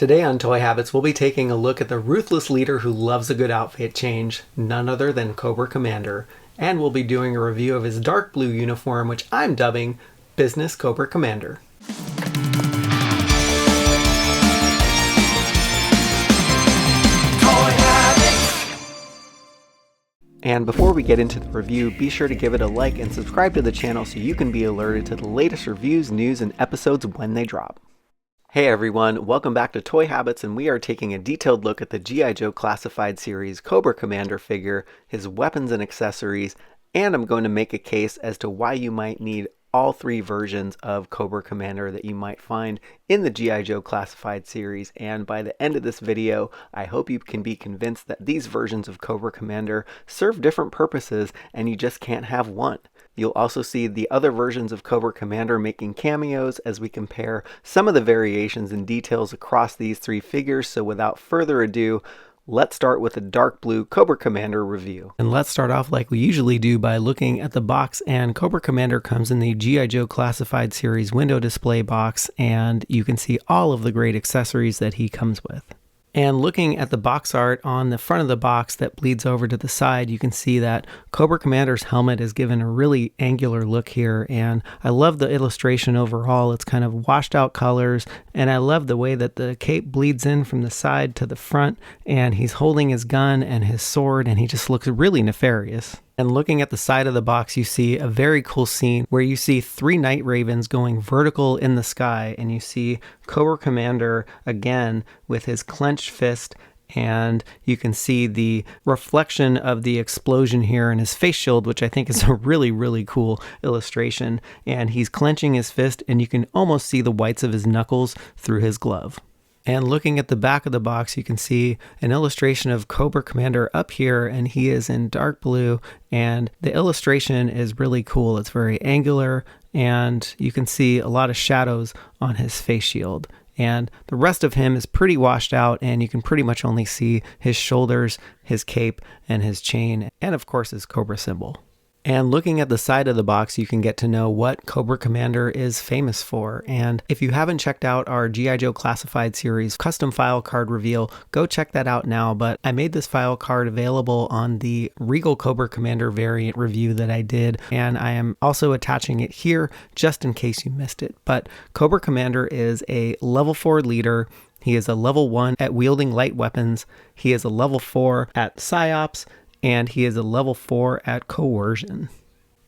Today on Toy Habits, we'll be taking a look at the ruthless leader who loves a good outfit change, none other than Cobra Commander, and we'll be doing a review of his dark blue uniform, which I'm dubbing Business Cobra Commander. And before we get into the review, be sure to give it a like and subscribe to the channel so you can be alerted to the latest reviews, news, and episodes when they drop. Hey everyone, welcome back to Toy Habits, and we are taking a detailed look at the G.I. Joe Classified Series Cobra Commander figure, his weapons and accessories, and I'm going to make a case as to why you might need all three versions of Cobra Commander that you might find in the G.I. Joe Classified Series. And by the end of this video, I hope you can be convinced that these versions of Cobra Commander serve different purposes and you just can't have one. You'll also see the other versions of Cobra Commander making cameos as we compare some of the variations and details across these three figures. So without further ado, let's start with the dark blue Cobra Commander review. And let's start off like we usually do by looking at the box, and Cobra Commander comes in the G.I. Joe Classified Series window display box, and you can see all of the great accessories that he comes with. And looking at the box art on the front of the box that bleeds over to the side, you can see that Cobra Commander's helmet is given a really angular look here, and I love the illustration overall. It's kind of washed out colors, and I love the way that the cape bleeds in from the side to the front, and he's holding his gun and his sword, and he just looks really nefarious. And looking at the side of the box, you see a very cool scene where you see three night ravens going vertical in the sky, and you see Cobra Commander again with his clenched fist, and you can see the reflection of the explosion here in his face shield, which I think is a really cool illustration. And he's clenching his fist, and you can almost see the whites of his knuckles through his glove. And looking at the back of the box, you can see an illustration of Cobra Commander up here, and he is in dark blue, and the illustration is really cool. It's very angular, and you can see a lot of shadows on his face shield. And the rest of him is pretty washed out, and you can pretty much only see his shoulders, his cape, and his chain, and of course his Cobra symbol. And looking at the side of the box, you can get to know what Cobra Commander is famous for. And if you haven't checked out our G.I. Joe Classified Series custom file card reveal, go check that out now. But I made this file card available on the Regal Cobra Commander variant review that I did, and I am also attaching it here just in case you missed it. But Cobra Commander is a level 4 leader. He is a level 1 at wielding light weapons. He is a level 4 at psyops, and he is a level 4 at coercion.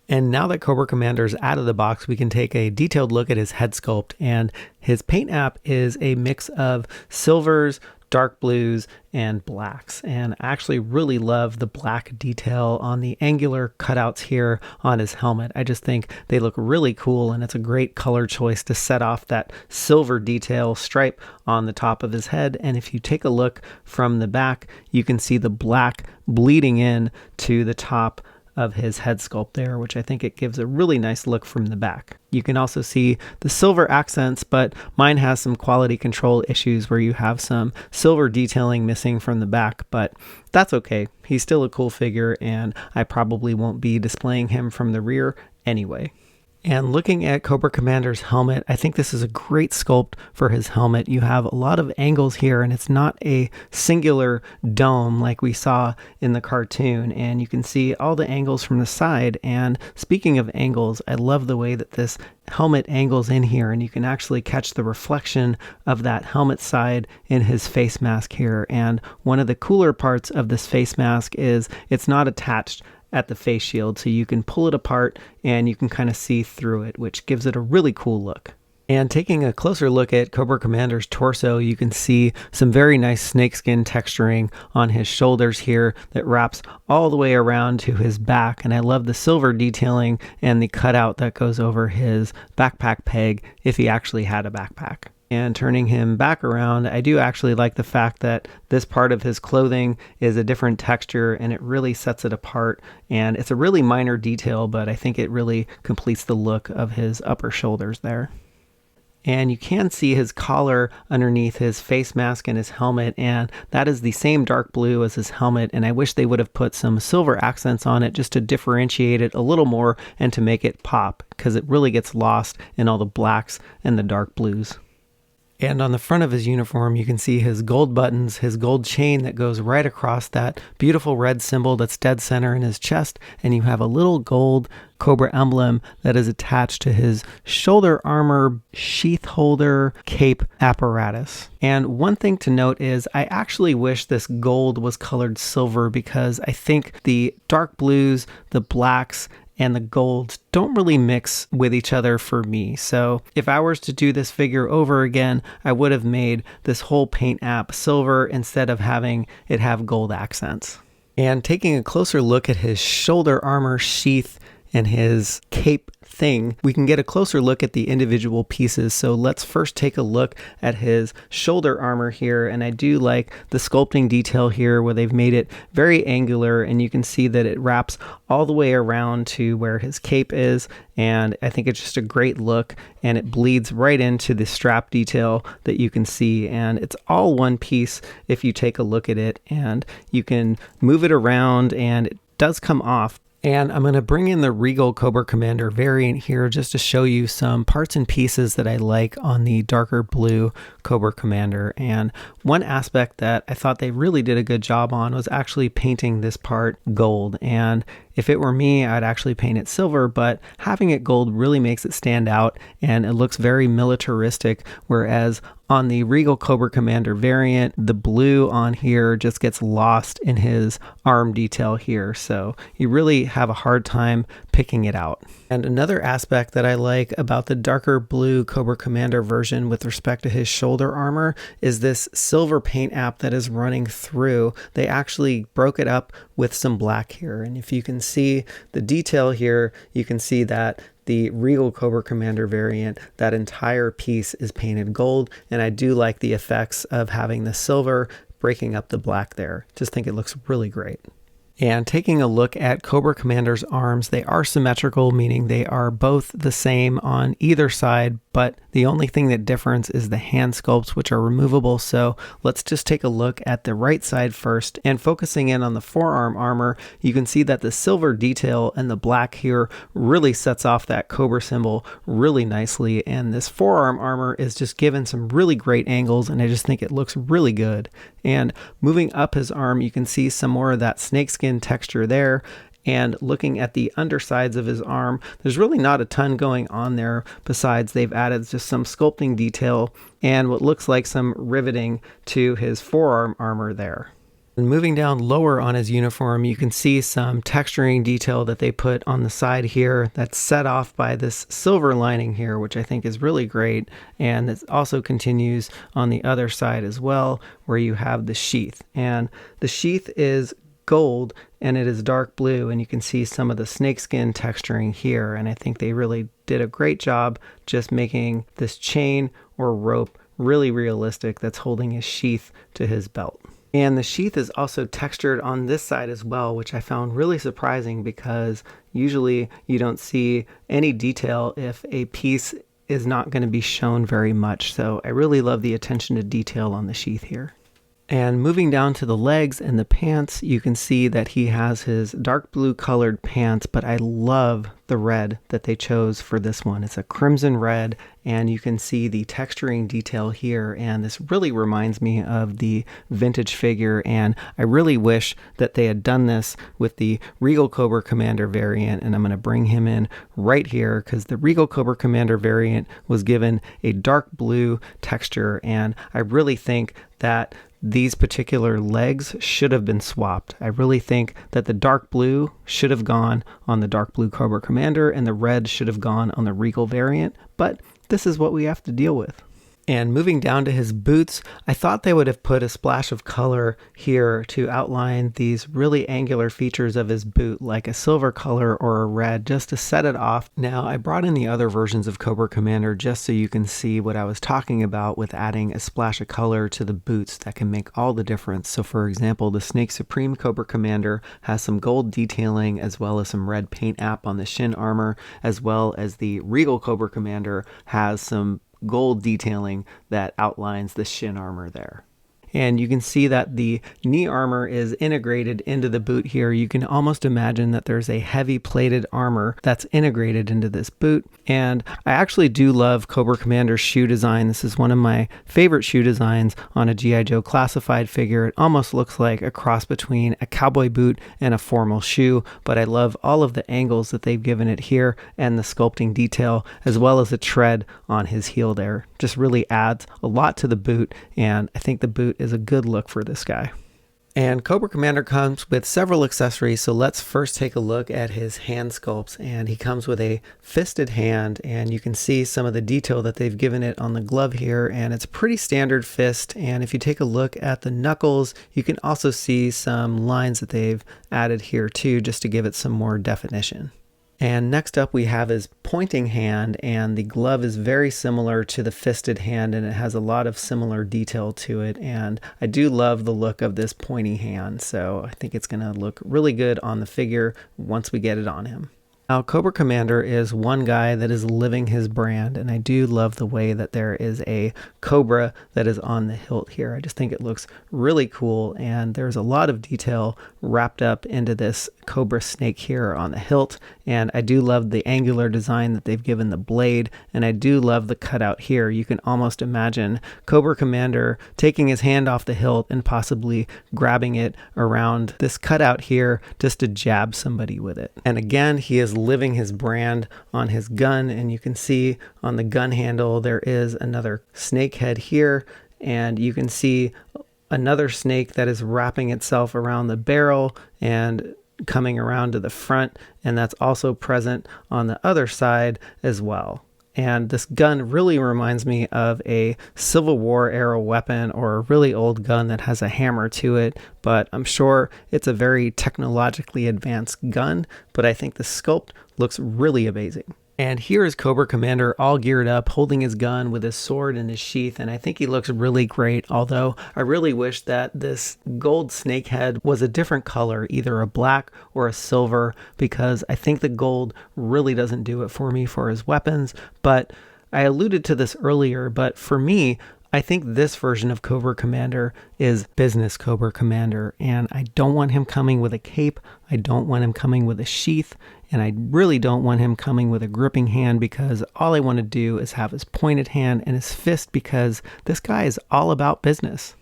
And now that Cobra Commander is out of the box, we can take a detailed look at his head sculpt, and his paint app is a mix of silvers, dark blues, and blacks. And I actually really love the black detail on the angular cutouts here on his helmet. I just think they look really cool, and it's a great color choice to set off that silver detail stripe on the top of his head. And if you take a look from the back, you can see the black bleeding in to the top of his head sculpt there, which I think it gives a really nice look from the back. You can also see the silver accents, but mine has some quality control issues where you have some silver detailing missing from the back, but that's okay. He's still a cool figure, and I probably won't be displaying him from the rear anyway. And looking at Cobra Commander's helmet, I think this is a great sculpt for his helmet. You have a lot of angles here, and it's not a singular dome like we saw in the cartoon. And you can see all the angles from the side. And speaking of angles, I love the way that this helmet angles in here, and you can actually catch the reflection of that helmet side in his face mask here. And one of the cooler parts of this face mask is it's not attached at the face shield, so you can pull it apart and you can kind of see through it, which gives it a really cool look. And taking a closer look at Cobra Commander's torso, you can see some very nice snakeskin texturing on his shoulders here that wraps all the way around to his back. And I love the silver detailing and the cutout that goes over his backpack peg if he actually had a backpack. And turning him back around, I do actually like the fact that this part of his clothing is a different texture, and it really sets it apart. And it's a really minor detail, but I think it really completes the look of his upper shoulders there. And you can see his collar underneath his face mask and his helmet, and that is the same dark blue as his helmet. And I wish they would have put some silver accents on it just to differentiate it a little more and to make it pop, because it really gets lost in all the blacks and the dark blues. And on the front of his uniform, you can see his gold buttons, his gold chain that goes right across that beautiful red symbol that's dead center in his chest. And you have a little gold Cobra emblem that is attached to his shoulder armor sheath holder cape apparatus. And one thing to note is I actually wish this gold was colored silver, because I think the dark blues, the blacks, and the golds don't really mix with each other for me. So if I was to do this figure over again, I would have made this whole paint app silver instead of having it have gold accents. And taking a closer look at his shoulder armor sheath and his cape thing, we can get a closer look at the individual pieces. So let's first take a look at his shoulder armor here. And I do like the sculpting detail here where they've made it very angular, and you can see that it wraps all the way around to where his cape is. And I think it's just a great look, and it bleeds right into the strap detail that you can see. And it's all one piece if you take a look at it, and you can move it around and it does come off. And I'm going to bring in the Regal Cobra Commander variant here just to show you some parts and pieces that I like on the darker blue Cobra Commander. And one aspect that I thought they really did a good job on was actually painting this part gold. And if it were me, I'd actually paint it silver, but having it gold really makes it stand out, and it looks very militaristic, whereas on the Regal Cobra Commander variant, the blue on here just gets lost in his arm detail here, so you really have a hard time picking it out. And another aspect that I like about the darker blue Cobra Commander version with respect to his shoulder armor is this silver paint app that is running through. They actually broke it up with some black here, and if you can see the detail here, you can see that the Regal Cobra Commander variant, that entire piece is painted gold, and I do like the effects of having the silver breaking up the black there. Just think it looks really great. And taking a look at Cobra Commander's arms, they are symmetrical, meaning they are both the same on either side, but the only thing that differs is the hand sculpts, which are removable. So let's just take a look at the right side first, and focusing in on the forearm armor, you can see that the silver detail and the black here really sets off that Cobra symbol really nicely, and this forearm armor is just given some really great angles, and I just think it looks really good. And moving up his arm, you can see some more of that snakeskin texture there. And looking at the undersides of his arm, there's really not a ton going on there, besides they've added just some sculpting detail and what looks like some riveting to his forearm armor there. And moving down lower on his uniform, you can see some texturing detail that they put on the side here that's set off by this silver lining here, which I think is really great. And it also continues on the other side as well, where you have the sheath. And the sheath is gold and it is dark blue, and you can see some of the snakeskin texturing here, and I think they really did a great job just making this chain or rope really realistic that's holding his sheath to his belt. And the sheath is also textured on this side as well, which I found really surprising, because usually you don't see any detail if a piece is not going to be shown very much. So I really love the attention to detail on the sheath here. And moving down to the legs and the pants, you can see that he has his dark blue colored pants, but I love the red that they chose for this one. It's a crimson red, and you can see the texturing detail here, and this really reminds me of the vintage figure, and I really wish that they had done this with the Regal Cobra Commander variant, and I'm going to bring him in right here because the Regal Cobra Commander variant was given a dark blue texture, and I really think that these particular legs should have been swapped. I really think that the dark blue should have gone on the dark blue Cobra Commander and the red should have gone on the Regal variant, but this is what we have to deal with. And moving down to his boots, I thought they would have put a splash of color here to outline these really angular features of his boot, like a silver color or a red, just to set it off. Now, I brought in the other versions of Cobra Commander just so you can see what I was talking about with adding a splash of color to the boots that can make all the difference. So for example, the Snake Supreme Cobra Commander has some gold detailing as well as some red paint app on the shin armor, as well as the Regal Cobra Commander has some gold detailing that outlines the shin armor there. And you can see that the knee armor is integrated into the boot here. You can almost imagine that there's a heavy plated armor that's integrated into this boot. And I actually do love Cobra Commander's shoe design. This is one of my favorite shoe designs on a G.I. Joe classified figure. It almost looks like a cross between a cowboy boot and a formal shoe, but I love all of the angles that they've given it here and the sculpting detail, as well as the tread on his heel there. Just really adds a lot to the boot, and I think the boot is a good look for this guy. And Cobra Commander comes with several accessories, so let's first take a look at his hand sculpts. And he comes with a fisted hand, and you can see some of the detail that they've given it on the glove here, and it's a pretty standard fist. And if you take a look at the knuckles, you can also see some lines that they've added here too, just to give it some more definition. And next up we have his pointing hand, and the glove is very similar to the fisted hand, and it has a lot of similar detail to it, and I do love the look of this pointy hand, so I think it's going to look really good on the figure once we get it on him. Now, Cobra Commander is one guy that is living his brand, and I do love the way that there is a cobra that is on the hilt here. I just think it looks really cool, and there's a lot of detail wrapped up into this cobra snake here on the hilt, and I do love the angular design that they've given the blade, and I do love the cutout here. You can almost imagine Cobra Commander taking his hand off the hilt and possibly grabbing it around this cutout here just to jab somebody with it. And again, he is living his brand on his gun, and you can see on the gun handle there is another snake head here, and you can see another snake that is wrapping itself around the barrel and coming around to the front, and that's also present on the other side as well. And this gun really reminds me of a Civil War era weapon, or a really old gun that has a hammer to it, but I'm sure it's a very technologically advanced gun, but I think the sculpt looks really amazing. And here is Cobra Commander all geared up, holding his gun with his sword in his sheath, and I think he looks really great, although I really wish that this gold snake head was a different color, either a black or a silver, because I think the gold really doesn't do it for me for his weapons. But I alluded to this earlier, but for me, I think this version of Cobra Commander is business Cobra Commander, and I don't want him coming with a cape, I don't want him coming with a sheath, and I really don't want him coming with a gripping hand, because all I want to do is have his pointed hand and his fist, because this guy is all about business.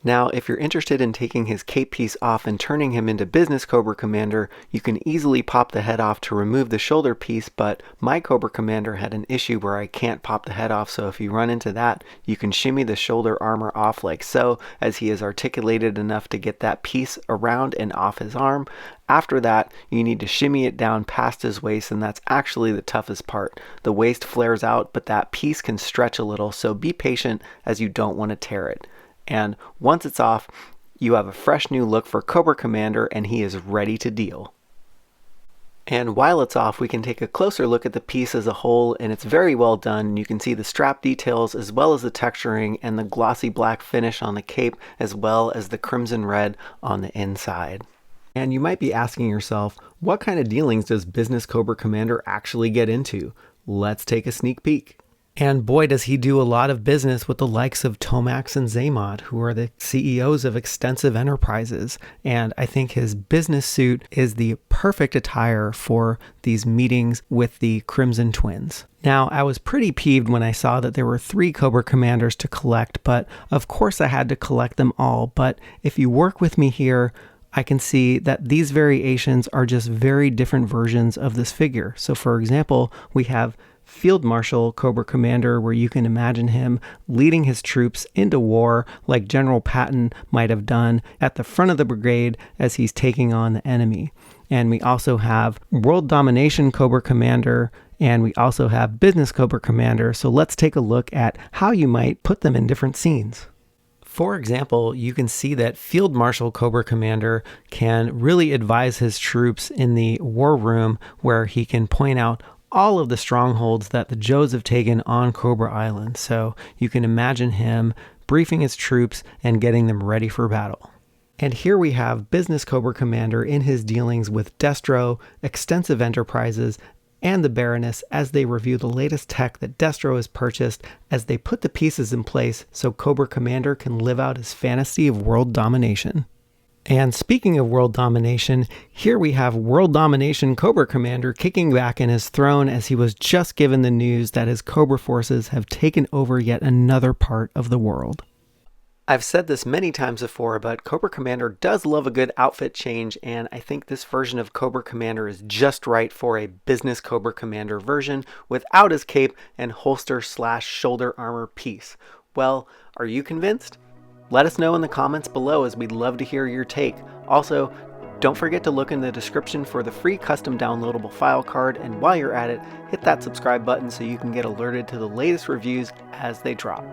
Now, if you're interested in taking his cape piece off and turning him into business Cobra Commander, you can easily pop the head off to remove the shoulder piece, but my Cobra Commander had an issue where I can't pop the head off, so if you run into that, you can shimmy the shoulder armor off like so, as he is articulated enough to get that piece around and off his arm. After that, you need to shimmy it down past his waist, and that's actually the toughest part. The waist flares out, but that piece can stretch a little, so be patient as you don't want to tear it. And once it's off, you have a fresh new look for Cobra Commander, and he is ready to deal. And while it's off, we can take a closer look at the piece as a whole, and it's very well done. You can see the strap details as well as the texturing and the glossy black finish on the cape, as well as the crimson red on the inside. And you might be asking yourself, what kind of dealings does business Cobra Commander actually get into? Let's take a sneak peek. And boy, does he do a lot of business with the likes of Tomax and Zaymod, who are the CEOs of extensive enterprises. And I think his business suit is the perfect attire for these meetings with the Crimson Twins. Now, I was pretty peeved when I saw that there were 3 Cobra Commanders to collect, but of course I had to collect them all. But if you work with me here, I can see that these variations are just very different versions of this figure. So for example, we have Field Marshal Cobra Commander, where you can imagine him leading his troops into war like General Patton might have done at the front of the brigade as he's taking on the enemy. And we also have World Domination Cobra Commander, and we also have Business Cobra Commander. So let's take a look at how you might put them in different scenes. For example, you can see that Field Marshal Cobra Commander can really advise his troops in the war room, where he can point out all of the strongholds that the Joes have taken on Cobra Island. So you can imagine him briefing his troops and getting them ready for battle. And here we have Business Cobra Commander in his dealings with Destro, Extensive Enterprises, and the Baroness as they review the latest tech that Destro has purchased as they put the pieces in place so Cobra Commander can live out his fantasy of world domination. And speaking of world domination, here we have World Domination Cobra Commander kicking back in his throne as he was just given the news that his Cobra forces have taken over yet another part of the world. I've said this many times before, but Cobra Commander does love a good outfit change, and I think this version of Cobra Commander is just right for a business Cobra Commander version without his cape and holster/shoulder armor piece. Well, are you convinced? Let us know in the comments below as we'd love to hear your take. Also, don't forget to look in the description for the free custom downloadable file card, and while you're at it, hit that subscribe button so you can get alerted to the latest reviews as they drop.